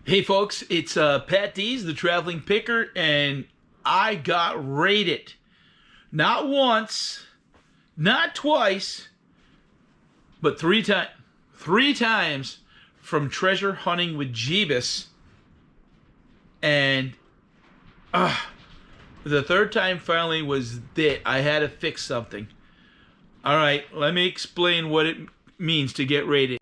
Hey folks, it's Patdees, the traveling picker, and I got raided. Not once, not twice, but three times. Three times from treasure hunting with Jeebus, and the third time finally was that I had to fix something. All right, let me explain what it means to get raided.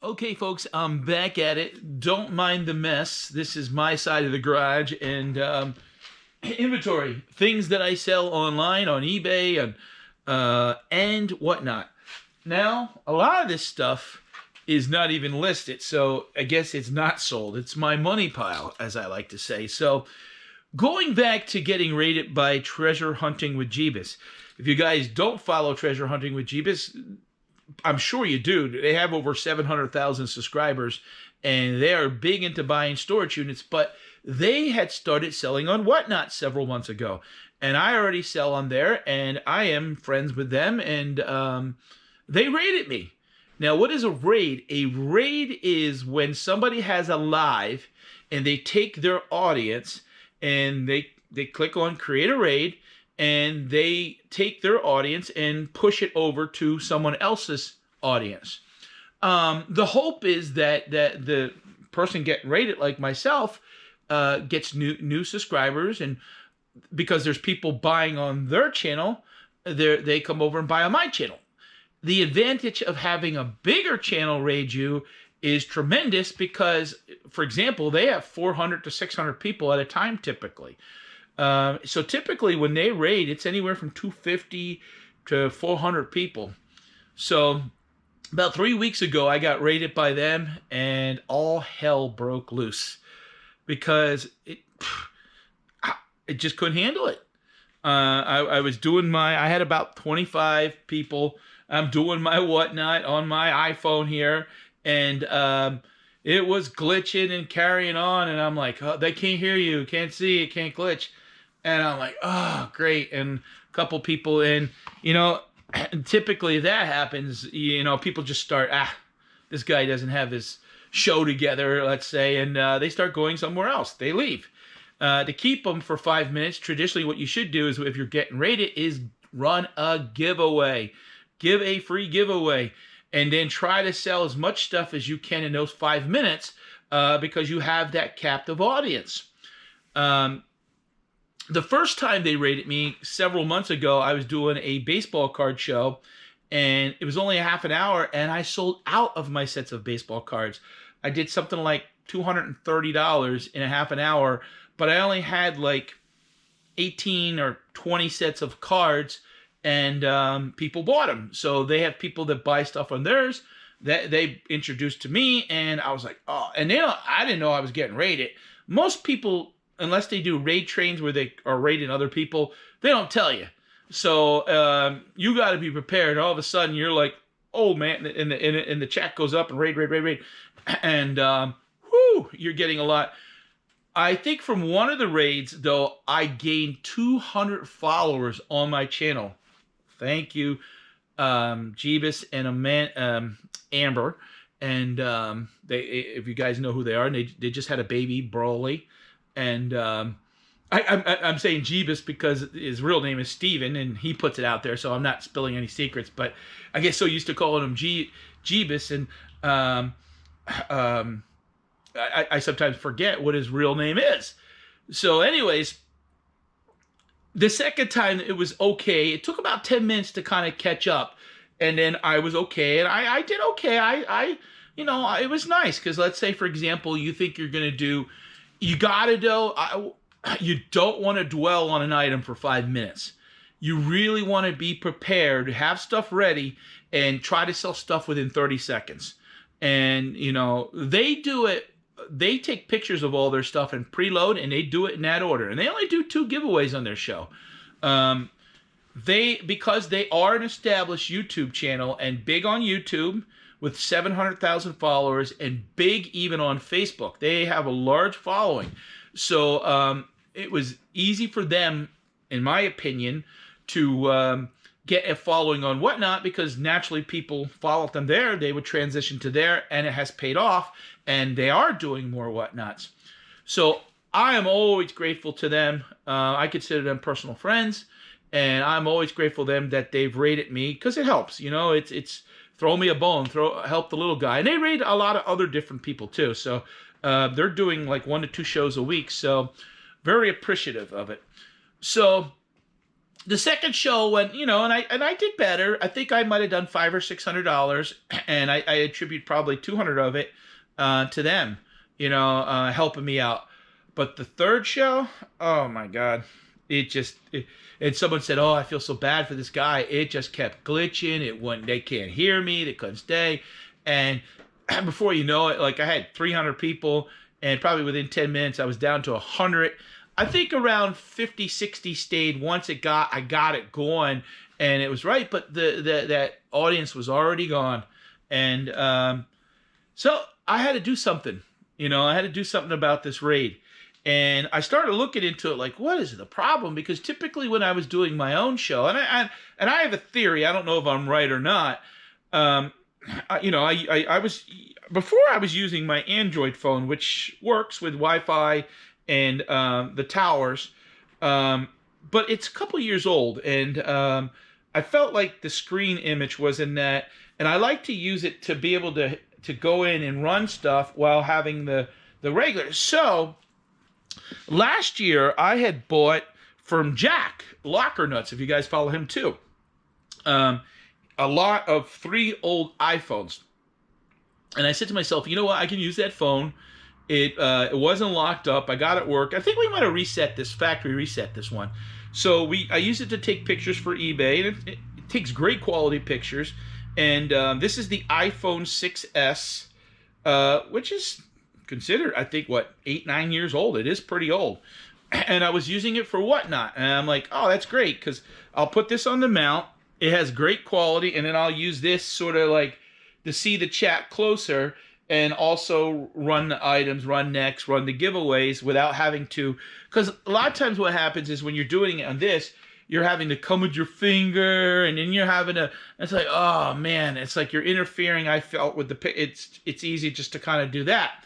Okay, folks, I'm back at it. Don't mind the mess. This is my side of the garage and inventory, things that I sell online on eBay and whatnot. Now, a lot of this stuff is not even listed, so I guess it's not sold. It's my money pile, as I like to say. So, going back to getting raided by Treasure Hunting with Jeebus. If you guys don't follow Treasure Hunting with Jeebus, I'm sure you do. They have over 700,000 subscribers, and they are big into buying storage units, but they had started selling on Whatnot several months ago. And I already sell on there, and I am friends with them, and they raided me. Now, what is a raid? A raid is when somebody has a live, and they take their audience, and they click on Create a Raid, and they take their audience and push it over to someone else's audience. The hope is that the person getting rated, like myself, gets new subscribers, and because there's people buying on their channel, they come over and buy on my channel. The advantage of having a bigger channel raid you is tremendous because, for example, they have 400 to 600 people at a time typically. So typically when they raid, it's anywhere from 250 to 400 people. So about 3 weeks ago, I got raided by them, and all hell broke loose because it just couldn't handle it. I was doing I had about 25 people. I'm doing my Whatnot on my iPhone here, and it was glitching and carrying on, and I'm like, oh, they can't hear you, can't see it, can't glitch. And I'm like, oh, great. And a couple people in, typically that happens, people just start, this guy doesn't have his show together, let's say, and they start going somewhere else. They leave. To keep them for 5 minutes, traditionally what you should do is, if you're getting rated, is run a giveaway. Give a free giveaway. And then try to sell as much stuff as you can in those 5 minutes because you have that captive audience. The first time they raided me several months ago, I was doing a baseball card show, and it was only a half an hour, and I sold out of my sets of baseball cards. I did something like $230 in a half an hour, but I only had like 18 or 20 sets of cards, and people bought them. So they have people that buy stuff on theirs that they introduced to me, and I was like, oh, and I didn't know I was getting raided. Most people, unless they do raid trains where they are raiding other people, they don't tell you. So you got to be prepared. All of a sudden, you're like, oh man, and the chat goes up and raid, and you're getting a lot. I think from one of the raids, though, I gained 200 followers on my channel. Thank you, Jeebus and Amber, and if you guys know who they are, and they just had a baby, Broly. And I'm saying Jeebus because his real name is Steven, and he puts it out there, so I'm not spilling any secrets. But I get so used to calling him Jeebus, and I sometimes forget what his real name is. So anyways, the second time it was okay. It took about 10 minutes to kind of catch up, and then I was okay, and I did okay. It was nice because, let's say, for example, you think you're going to do... You you don't want to dwell on an item for 5 minutes. You really want to be prepared, have stuff ready, and try to sell stuff within 30 seconds. And, they do it. They take pictures of all their stuff and preload, and they do it in that order. And they only do 2 giveaways on their show. Because they are an established YouTube channel and big on YouTube, with 700,000 followers and big even on Facebook. They have a large following. So it was easy for them, in my opinion, to get a following on Whatnot, because naturally people followed them there. They would transition to there, and it has paid off, and they are doing more Whatnots. So I am always grateful to them. I consider them personal friends, and I'm always grateful to them that they've rated me, because it helps. You know, it's throw me a bone, help the little guy. And they rate a lot of other different people too. So they're doing like 1 to 2 shows a week. So very appreciative of it. So the second show went, you know, and I did better. I think I might have done $500 or $600, and I attribute probably 200 of it to them, you know, helping me out. But the third show, oh my God, and someone said, oh, I feel so bad for this guy. It just kept glitching. It wouldn't, they can't hear me. They couldn't stay. And before you know it, like I had 300 people, and probably within 10 minutes, I was down to 100. I think around 50, 60 stayed once I got it going, and it was right, but that audience was already gone. And so I had to do something. You know, I had to do something about this raid. And I started looking into it, like, what is the problem? Because typically when I was doing my own show, and I have a theory, I don't know if I'm right or not. You know, I was, before I was using my Android phone, which works with Wi-Fi and the towers, but it's a couple years old, and I felt like the screen image was in that, and I like to use it to be able to go in and run stuff while having the regular. So last year, I had bought from Jack Locker Nuts, if you guys follow him too, a lot of 3 old iPhones. And I said to myself, you know what? I can use that phone. It wasn't locked up. I got it work. I think we might have factory reset this one. So I use it to take pictures for eBay, and it takes great quality pictures. And this is the iPhone 6S, which is considered, I think, 8, 9 years old. It is pretty old. And I was using it for Whatnot. And I'm like, oh, that's great, because I'll put this on the mount. It has great quality, and then I'll use this sort of like to see the chat closer, and also run the items, run next, run the giveaways without having to, because a lot of times what happens is when you're doing it on this, you're having to come with your finger, and then you're having to, it's like, oh man, it's like you're interfering. I felt with it's easy just to kind of do that.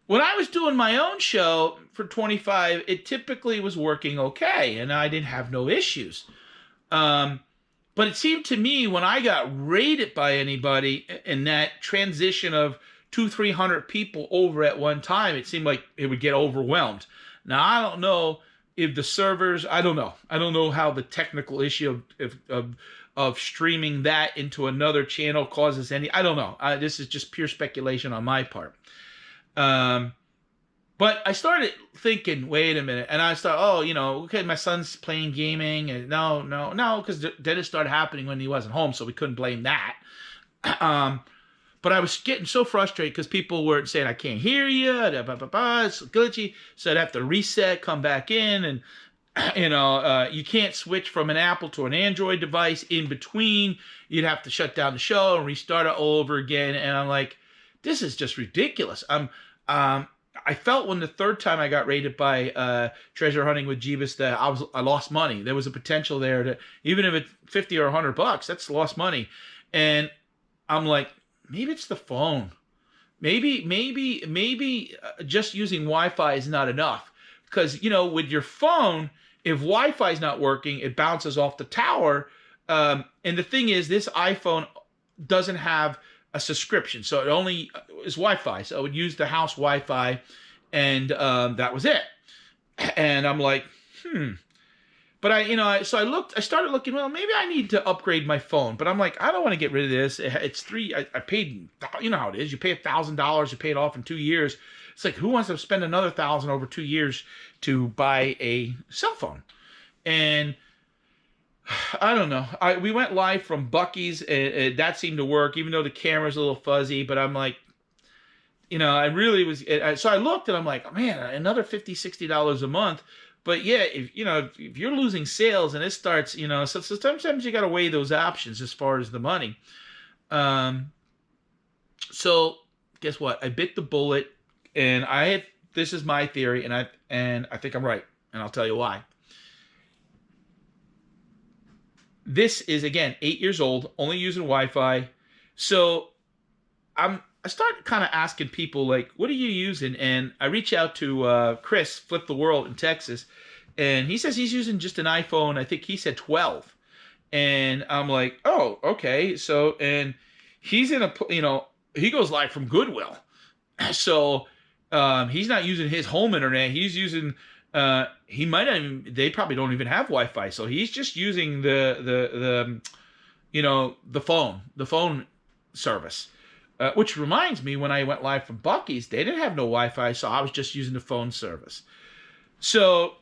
When I was doing my own show for 25, it typically was working okay, and I didn't have no issues. But it seemed to me when I got raided by anybody in that transition of 200-300 people over at one time, it seemed like it would get overwhelmed. Now, I don't know if the servers, I don't know. I don't know how the technical issue of streaming that into another channel causes any, I don't know. This is just pure speculation on my part. But I started thinking, wait a minute, and I thought, oh, you know, okay, my son's playing gaming, and no, because then it started happening when he wasn't home, so we couldn't blame that. But I was getting so frustrated because people were saying, I can't hear you, it's glitchy, so I'd have to reset, come back in, and, you know, you can't switch from an Apple to an Android device in between. You'd have to shut down the show and restart it all over again, and I'm like, this is just ridiculous. I felt when the third time I got raided by Treasure Hunting with Jeebus that I lost money. There was a potential there to, even if it's $50 or $100, that's lost money. And I'm like, maybe it's the phone. Maybe just using Wi-Fi is not enough. Because, you know, with your phone, if Wi-Fi is not working, it bounces off the tower. And the thing is, this iPhone doesn't have a subscription, so it only is Wi-Fi. So I would use the house Wi-Fi, and that was it. And I'm like, But I started looking. Well, maybe I need to upgrade my phone. But I'm like, I don't want to get rid of this. It's I paid. You know how it is. You pay $1,000. You pay it off in 2 years. It's like, who wants to spend another $1,000 over 2 years to buy a cell phone? And I don't know. We went live from Buc-ee's, and that seemed to work, even though the camera's a little fuzzy. But I'm like, you know, I really was. So I looked, and I'm like, man, another $50, $60 a month. But yeah, if you're losing sales and it starts, you know, so sometimes you got to weigh those options as far as the money. Um, so guess what? I bit the bullet, and I had this is my theory, and I think I'm right, and I'll tell you why. This is again 8 years old, only using Wi-Fi. So I start kind of asking people like, what are you using? And I reach out to Chris, Flip the World in Texas, and he says he's using just an iPhone. I think he said 12, and I'm like, oh, okay. So and he's in a he goes live from Goodwill, so he's not using his home internet. He's using he might not even, they probably don't even have Wi-Fi, so he's just using the phone service. Which reminds me, when I went live from Bucky's, they didn't have no Wi-Fi, so I was just using the phone service. So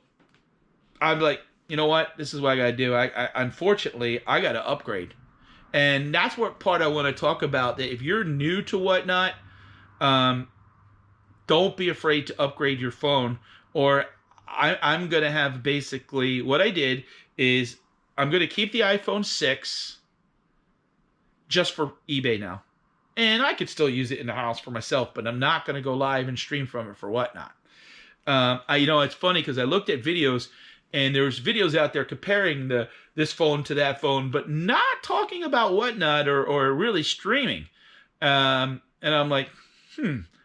I'm like, you know what? This is what I got to do. I unfortunately I got to upgrade, and that's what part I want to talk about. That if you're new to Whatnot, um, don't be afraid to upgrade your phone. Or I'm gonna have basically what I did is I'm gonna keep the iPhone 6 just for eBay now. And I could still use it in the house for myself, but I'm not going to go live and stream from it for Whatnot. It's funny because I looked at videos, and there's videos out there comparing this phone to that phone, but not talking about Whatnot or really streaming. And I'm like,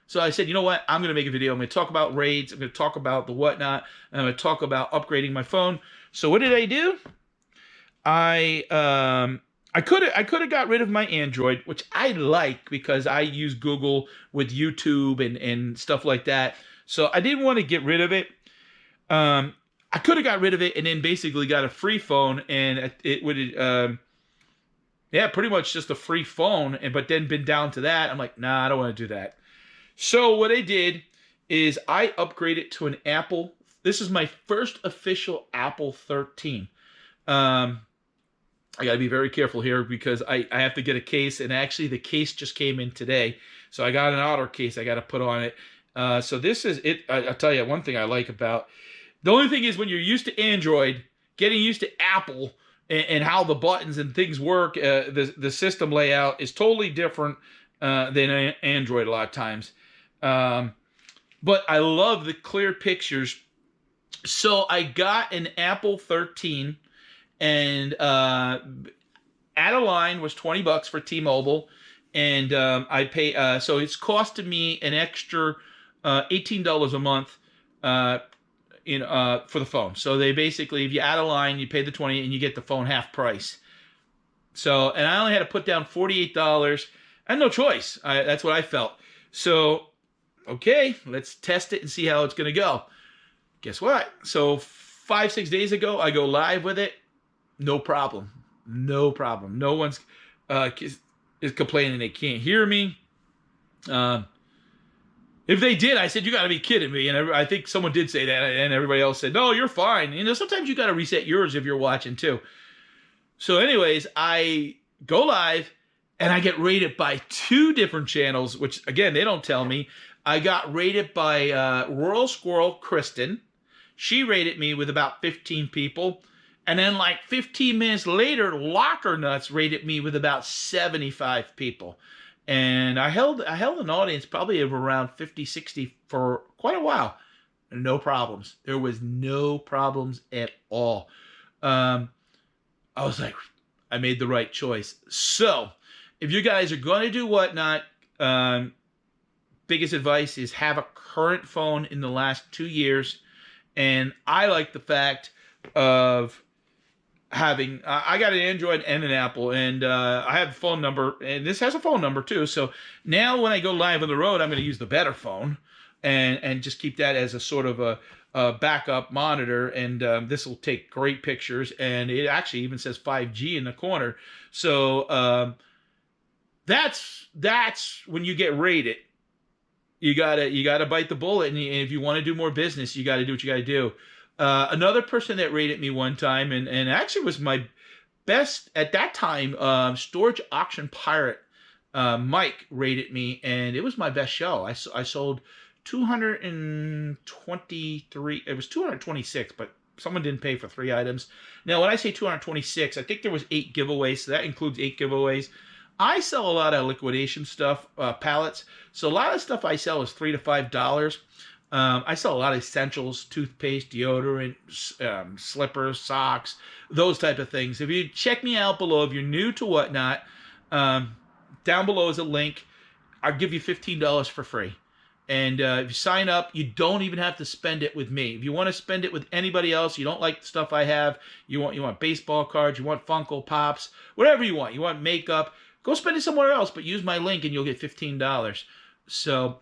So I said, you know what? I'm going to make a video. I'm going to talk about raids. I'm going to talk about the Whatnot. And I'm going to talk about upgrading my phone. So what did I do? I could have got rid of my Android, which I like because I use Google with YouTube and stuff like that. So I didn't want to get rid of it. I could have got rid of it and then basically got a free phone, and it would pretty much just a free phone, but then been down to that. I'm like, nah, I don't want to do that. So what I did is I upgraded to an Apple. This is my first official Apple 13. I got to be very careful here because I have to get a case, and actually the case just came in today. So I got an outer case I got to put on it. So this is it. I'll tell you one thing I like about. The only thing is when you're used to Android, getting used to Apple and how the buttons and things work, the system layout is totally different than Android a lot of times. But I love the clear pictures. So I got an Apple 13. And add a line was $20 for T-Mobile, and I pay. So it's costing me an extra $18 a month, for the phone. So they basically, if you add a line, you pay the $20 and you get the phone half price. So, and I only had to put down $48. I had no choice. That's what I felt. So, okay, let's test it and see how it's gonna go. Guess what? So 5-6 days ago, I go live with it. No problem. No problem. No one's is complaining they can't hear me. If they did, I said, you got to be kidding me. And I think someone did say that, and everybody else said, no, you're fine. Sometimes you got to reset yours if you're watching too. So anyways, I go live, and I get rated by 2 different channels, which, again, they don't tell me. I got rated by Royal Squirrel Kristen. She rated me with about 15 people. And then like 15 minutes later, Locker Nuts rated me with about 75 people. And I held an audience probably of around 50, 60 for quite a while. No problems. There was no problems at all. I was like, I made the right choice. So if you guys are going to do Whatnot, biggest advice is have a current phone in the last 2 years. And I like the fact of having I got an Android and an Apple, and I have a phone number, and this has a phone number too. So now when I go live on the road, I'm going to use the better phone and just keep that as a sort of a backup monitor, and this will take great pictures, and it actually even says 5G in the corner. So that's when you get rated. You gotta bite the bullet, and if you want to do more business, you got to do what you got to do. Another person that rated me one time, and actually was my best at that time, Storage Auction Pirate Mike rated me, and it was my best show. I sold 223. It was 226, but someone didn't pay for 3 items. Now, when I say 226, I think there was 8 giveaways, so that includes 8 giveaways. I sell a lot of liquidation stuff, pallets. So a lot of stuff I sell is $3 to $5. I sell a lot of essentials, toothpaste, deodorant, slippers, socks, those type of things. If you check me out below, if you're new to Whatnot, down below is a link. I'll give you $15 for free. And if you sign up, you don't even have to spend it with me. If you want to spend it with anybody else, you don't like the stuff I have, you want baseball cards, you want Funko Pops, whatever you want makeup, go spend it somewhere else, but use my link and you'll get $15. So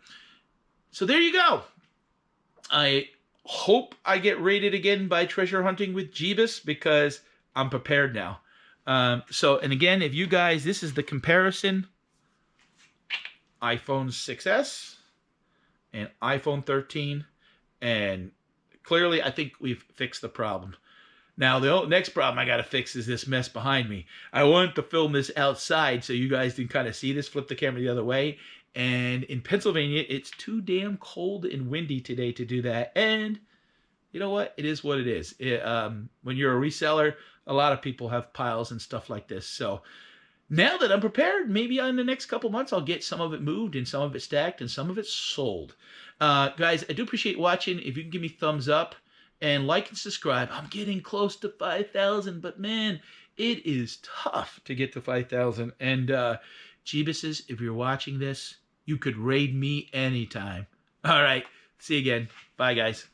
there you go. I hope I get rated again by Treasure Hunting with Jeebus because I'm prepared now. And again, if you guys, this is the comparison. iPhone 6S and iPhone 13. And clearly, I think we've fixed the problem. Now, the next problem I got to fix is this mess behind me. I wanted to film this outside so you guys can kind of see this, flip the camera the other way. And in Pennsylvania, it's too damn cold and windy today to do that. And you know what? It is what it is. When you're a reseller, a lot of people have piles and stuff like this. So now that I'm prepared, maybe in the next couple months, I'll get some of it moved and some of it stacked and some of it sold. Guys, I do appreciate watching. If you can give me thumbs up and like and subscribe. I'm getting close to 5,000, but man, it is tough to get to 5,000. And Jeebuses, if you're watching this, you could raid me anytime. All right. See you again. Bye, guys.